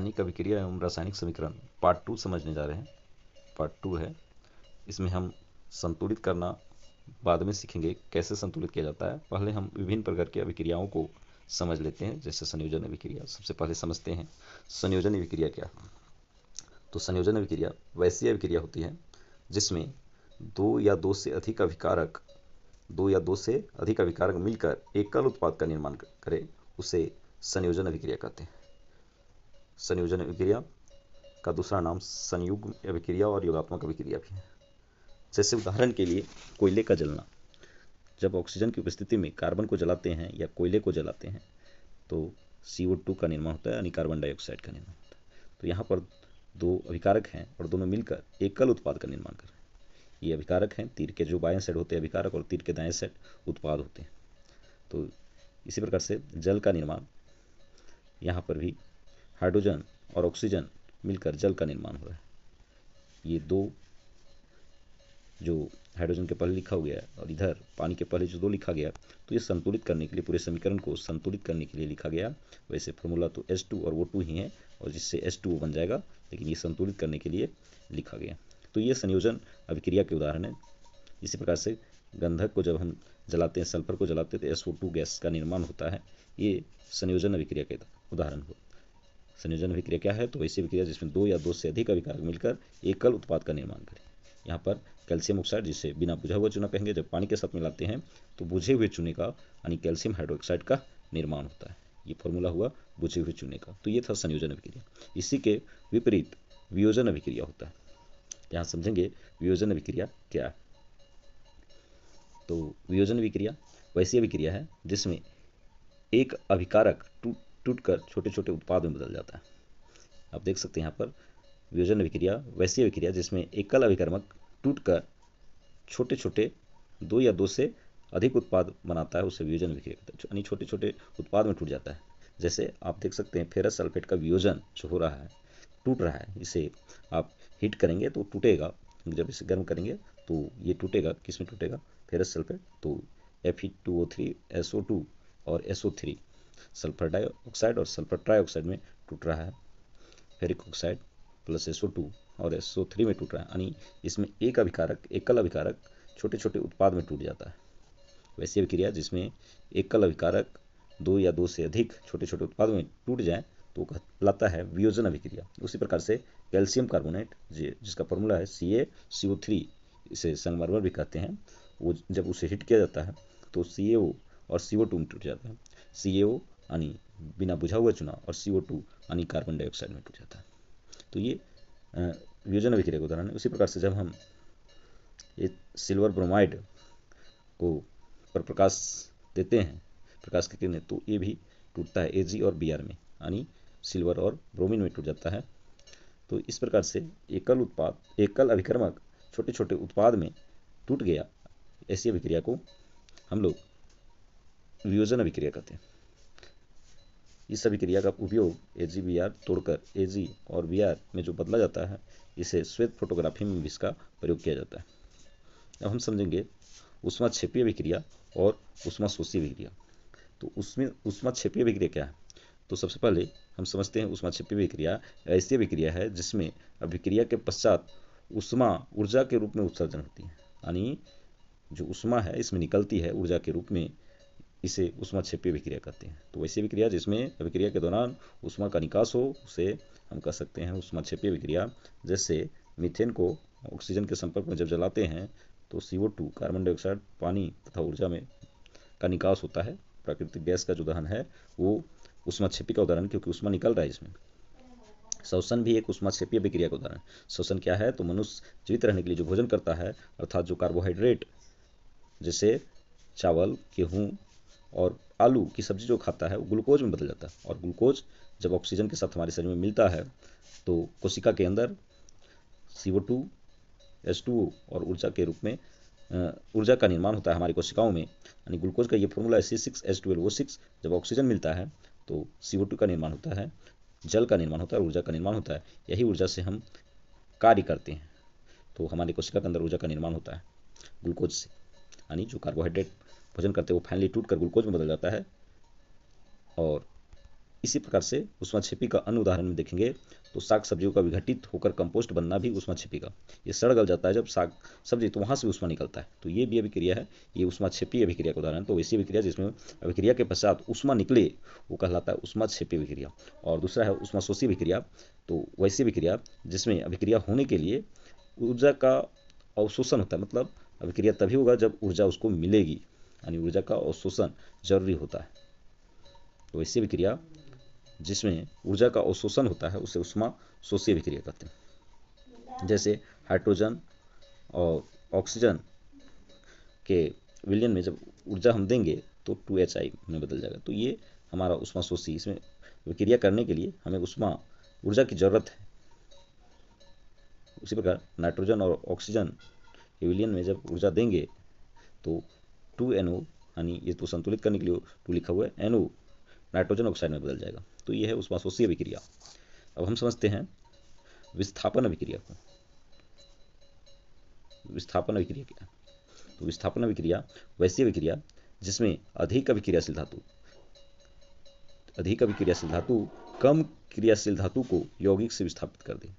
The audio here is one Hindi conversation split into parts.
रासायनिक अभिक्रिया एवं रासायनिक समीकरण पार्ट 2 समझने जा रहे हैं। पार्ट 2 है, इसमें हम संतुलित करना बाद में सीखेंगे, कैसे संतुलित किया जाता है। पहले हम विभिन्न प्रकार की अभिक्रियाओं को समझ लेते हैं, जैसे संयोजन अभिक्रिया। सबसे पहले समझते हैं संयोजन अभिक्रिया क्या है। तो संयोजन अभिक्रिया वैसी अभिक्रिया होती है जिसमें दो या दो से अधिक अभिकारक मिलकर एकल उत्पाद का निर्माण करे, उसे संयोजन अभिक्रिया कहते हैं। संयोजन अभिक्रिया का दूसरा नाम संयुग्म अभिक्रिया और योगात्मक अभिक्रिया भी है। जैसे उदाहरण के लिए कोयले का जलना। जब ऑक्सीजन की उपस्थिति में कार्बन को जलाते हैं या कोयले को जलाते हैं तो CO2 का निर्माण होता है, यानी कार्बन डाइऑक्साइड का निर्माण होता है। तो यहाँ पर दो अभिकारक हैं और दोनों मिलकर एकल उत्पाद का निर्माण कर रहे हैं। ये अभिकारक हैं, तीर के जो बाएं साइड होते हैं अभिकारक और तीर के दाएं साइड उत्पाद होते हैं। तो इसी प्रकार से जल का निर्माण, यहाँ पर भी हाइड्रोजन और ऑक्सीजन मिलकर जल का निर्माण हो रहा है। ये दो, जो हाइड्रोजन के पहले लिखा गया और इधर पानी के पहले जो दो लिखा गया, तो ये संतुलित करने के लिए, पूरे समीकरण को संतुलित करने के लिए लिखा गया। वैसे फॉर्मूला तो H2 और O2 ही है, और जिससे H2O बन जाएगा, लेकिन ये संतुलित करने के लिए लिखा गया। तो ये संयोजन अभिक्रिया के उदाहरण है। इसी प्रकार से गंधक को जब हम जलाते हैं, सल्फर को जलाते हैं तो SO2 गैस का निर्माण होता है। ये संयोजन अभिक्रिया के उदाहरण हो। संयोजन अभिक्रिया क्या है? तो वैसी अभिक्रिया जिसमें दो या दो से अधिक अभिकारक मिलकर एकल उत्पाद का निर्माण करें। यहाँ पर कैल्शियम ऑक्साइड, जिसे बिना बुझा हुआ चूना कहेंगे, जब पानी के साथ मिलाते हैं तो बुझे हुए चूने का यानी कैल्शियम हाइड्रोक्साइड का निर्माण होता है। ये फॉर्मूला हुआ बुझे हुए चूने का। तो ये था संयोजन अभिक्रिया। इसी के विपरीत वियोजन अभिक्रिया होता है। यहाँ समझेंगे वियोजन अभिक्रिया क्या है। तो वियोजन अभिक्रिया वैसी अभिक्रिया है जिसमें एक अभिकारक टूटकर छोटे छोटे उत्पाद में बदल जाता है। आप देख सकते हैं यहाँ पर वियोजन अभिक्रिया वैसी अभिक्रिया जिसमें एकल अभिकर्मक टूटकर छोटे छोटे दो या दो से अधिक उत्पाद बनाता है, उसे वियोजन अभिक्रिया कहते हैं। यानी छोटे छोटे उत्पाद में टूट जाता है। जैसे आप देख सकते हैं फेरस सल्फेट का वियोजन जो हो रहा है, टूट रहा है। इसे आप हीट करेंगे तो टूटेगा, जब इसे गर्म करेंगे तो ये टूटेगा। किस में टूटेगा? Ferrous sulphate. तो Fe2O3 SO2 और SO3 सल्फर डाइऑक्साइड और सल्फर ट्राइऑक्साइड में टूट रहा है। फेरिक ऑक्साइड प्लस SO2 और SO3 में टूट रहा है, यानी इसमें एक अभिकारक, एकल अभिकारक छोटे छोटे उत्पाद में टूट जाता है। वैसी अभिक्रिया जिसमें एकल अभिकारक दो या दो से अधिक छोटे छोटे उत्पाद में टूट जाए तो कहलाता है वियोजन अभिक्रिया। उसी प्रकार से कैल्शियम कार्बोनेट, जिसका फॉर्मूला है CaCO3, इसे संगमरमर भी कहते हैं, वो जब उसे हीट किया जाता है तो CaO और CO2 में टूट जाता है। CaO यानी बिना बुझा हुआ चूना और CO2 यानी कार्बन डाइऑक्साइड में टूट जाता है। तो ये वियोजन अभिक्रिया का उदाहरण है। उसी प्रकार से जब हम ये सिल्वर ब्रोमाइड को पर प्रकाश देते हैं, प्रकाश की किरणें, तो ये भी टूटता है Ag और Br में, यानी सिल्वर और ब्रोमीन में टूट जाता है। तो इस प्रकार से एकल अभिकर्मक छोटे छोटे उत्पाद में टूट गया, ऐसी अभिक्रिया को हम लोग वियोजन अभिक्रिया कहते हैं। इस अभिक्रिया का उपयोग AgBr तोड़कर Ag और Br में जो बदला जाता है, इसे श्वेत फोटोग्राफी में भी इसका प्रयोग किया जाता है। अब हम समझेंगे ऊष्माक्षेपी अभिक्रिया और ऊष्माशोषी अभिक्रिया। तो उसमें ऊष्माक्षेपी अभिक्रिया क्या है? तो सबसे पहले हम समझते हैं ऊष्माक्षेपी अभिक्रिया ऐसी अभिक्रिया है जिसमें अभिक्रिया के पश्चात ऊष्मा ऊर्जा के रूप में उत्सर्जन होती है, यानी जो ऊष्मा है इसमें निकलती है ऊर्जा के रूप में, इसे ऊष्माक्षेपी अभिक्रिया कहते हैं। तो वैसी अभिक्रिया जिसमें अभिक्रिया के दौरान ऊष्मा का निकास हो, उसे हम कह सकते हैं ऊष्माक्षेपी अभिक्रिया। जैसे मीथेन को ऑक्सीजन के संपर्क में जब जलाते हैं तो CO2 कार्बन डाइऑक्साइड, पानी तथा ऊर्जा में का निकास होता है। प्राकृतिक गैस का जो दहन है वो ऊष्माक्षेपी का उदाहरण, क्योंकि ऊष्मा निकल रहा है इसमें। श्वसन भी एक ऊष्माक्षेपी अभिक्रिया का उदाहरण। श्वसन क्या है? तो मनुष्य जीवित रहने के लिए जो भोजन करता है, अर्थात जो कार्बोहाइड्रेट जैसे चावल, गेहूँ और आलू की सब्जी जो खाता है, वो ग्लूकोज में बदल जाता है। और ग्लूकोज जब ऑक्सीजन के साथ हमारे शरीर में मिलता है तो कोशिका के अंदर CO2 H2O और ऊर्जा के रूप में ऊर्जा का निर्माण होता है हमारी कोशिकाओं में। यानी ग्लूकोज का ये फॉर्मूला है C6H12O6। जब ऑक्सीजन मिलता है तो CO2 का निर्माण होता है, जल का निर्माण होता है, ऊर्जा का निर्माण होता है। यही ऊर्जा से हम कार्य करते हैं। तो हमारी कोशिका के अंदर ऊर्जा का निर्माण होता है ग्लूकोज से, यानी जो कार्बोहाइड्रेट भोजन करते हैं वो फाइनली टूट कर ग्लूकोज में बदल जाता है और इसी प्रकार से ऊष्माक्षेपी का अन्य उदाहरण में देखेंगे तो साग सब्जियों का विघटित होकर कंपोस्ट बनना भी ऊष्माक्षेपी का। ये सड़ गल जाता है जब साग सब्जी, तो वहाँ से ऊष्मा निकलता है, तो ये भी अभिक्रिया है। ये ऊष्माक्षेपी अभिक्रिया का उदाहरण। तो वैसी अभिक्रिया जिसमें अभिक्रिया के पश्चात ऊष्मा निकले वो कहलाता है ऊष्माक्षेपी अभिक्रिया। और दूसरा है ऊष्माशोषी अभिक्रिया। तो वैसी अभिक्रिया जिसमें अभिक्रिया होने के लिए ऊर्जा का अवशोषण होता है, मतलब अभिक्रिया तभी होगा जब ऊर्जा उसको मिलेगी, यानी ऊर्जा का अवशोषण जरूरी होता है। तो वैसी अभिक्रिया जिसमें ऊर्जा का अवशोषण होता है उसे ऊष्माशोषी अभिक्रिया कहते हैं। जैसे हाइड्रोजन और ऑक्सीजन के विलयन में जब ऊर्जा हम देंगे तो 2Hi में बदल जाएगा, तो ये हमारा ऊष्माशोषी। इसमें अभिक्रिया करने के लिए हमें ऊर्जा की जरूरत है। उसी प्रकार नाइट्रोजन और ऑक्सीजन के विलयन में जब ऊर्जा देंगे तो 2NO, यानी ये तो संतुलित करने के लिए 2 लिखा हुआ है, NO नाइट्रोजन ऑक्साइड में बदल जाएगा, तो ये है ऊष्माशोषी अभिक्रिया। अब हम समझते हैं विस्थापन अभिक्रिया को। विस्थापन अभिक्रिया क्या है? तो विस्थापन अभिक्रिया वैसी अभिक्रिया जिसमें अधिक अभिक्रियाशील धातु कम क्रियाशील धातु को यौगिक से विस्थापित कर दे।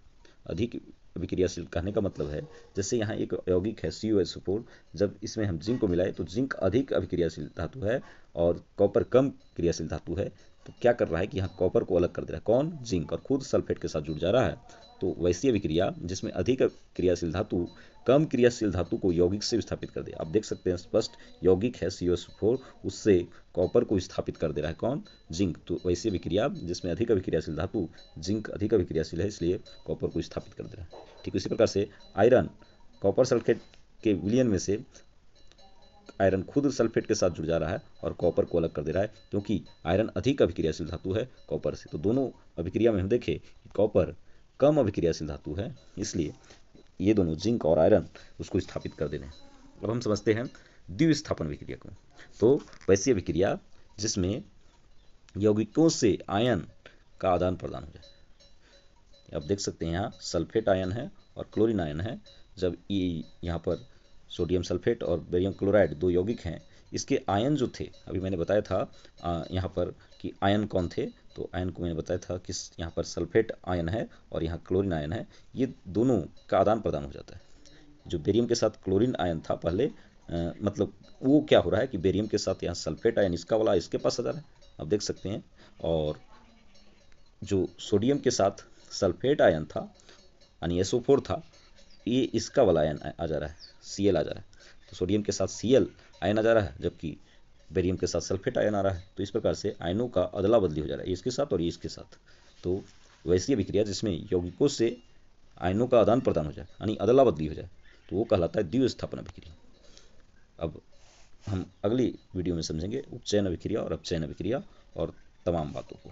अधिक अभिक्रियाशील कहने का मतलब है, जैसे यहाँ एक यौगिक है CuSO4, जब इसमें हम जिंक को मिलाए तो जिंक अधिक अभिक्रियाशील धातु है और कॉपर कम क्रियाशील धातु है। तो क्या कर रहा है कि यहाँ कॉपर को अलग कर दे रहा है, कौन? जिंक, और खुद सल्फेट के साथ जुड़ जा रहा है। तो वैसी अभिक्रिया जिसमें अधिक क्रियाशील धातु कम क्रियाशील धातु को यौगिक से विस्थापित कर दे। आप देख सकते हैं स्पष्ट, यौगिक है CuSO4, उससे कॉपर को विस्थापित कर दे रहा है, कौन? जिंक। तो वैसी अभिक्रिया जिसमें अधिक अभिक्रियाशील धातु, जिंक अधिक अभिक्रियाशील है इसलिए कॉपर को विस्थापित कर दे रहा है। ठीक इसी प्रकार से आयरन कॉपर सल्फेट के विलयन में से आयरन खुद सल्फेट के साथ जुड़ जा रहा है और कॉपर को अलग कर दे रहा है, क्योंकि आयरन अधिक अभिक्रियाशील धातु है कॉपर से। तो दोनों अभिक्रिया में हम देखें कि कॉपर कम अभिक्रियाशील धातु है, इसलिए ये दोनों जिंक और आयरन उसको स्थापित कर दे रहे हैं। अब हम समझते हैं द्विविस्थापन अभिक्रिया को। तो वैसी अभिक्रिया जिसमें यौगिकों से आयन का आदान प्रदान हो जाए। आप देख सकते हैं यहाँ सल्फेट आयन है और क्लोरीन आयन है। जब ये यहाँ पर सोडियम सल्फेट और बेरियम क्लोराइड दो यौगिक हैं, इसके आयन जो थे, अभी मैंने बताया था यहाँ पर कि आयन कौन थे, तो आयन को मैंने बताया था कि यहाँ पर सल्फेट आयन है और यहाँ क्लोरीन आयन है, ये दोनों का आदान प्रदान हो जाता है। जो बेरियम के साथ क्लोरीन आयन था पहले, मतलब वो क्या हो रहा है कि बेरियम के साथ यहाँ सल्फेट आयन इसका वाला इसके पास आ जा रहा है, आप देख सकते हैं। और जो सोडियम के साथ सल्फेट आयन था यानी SO4 था, ये इसका वाला आयन आ जा रहा है, Cl आ जा रहा है। तो सोडियम के साथ Cl आयन आ जा रहा है, जबकि बेरियम के साथ सल्फेट आयन आ रहा है। तो इस प्रकार से आयनों का अदला बदली हो जा रहा है, इसके साथ और ये इसके साथ। तो वैसी अभिक्रिया जिसमें यौगिकों से आयनों का आदान प्रदान हो जाए, यानी अदला बदली हो जाए, तो वो कहलाता है द्विविस्थापन अभिक्रिया। अब हम अगली वीडियो में समझेंगे उपचयन अभिक्रिया और अपचयन अभिक्रिया और तमाम बातों को।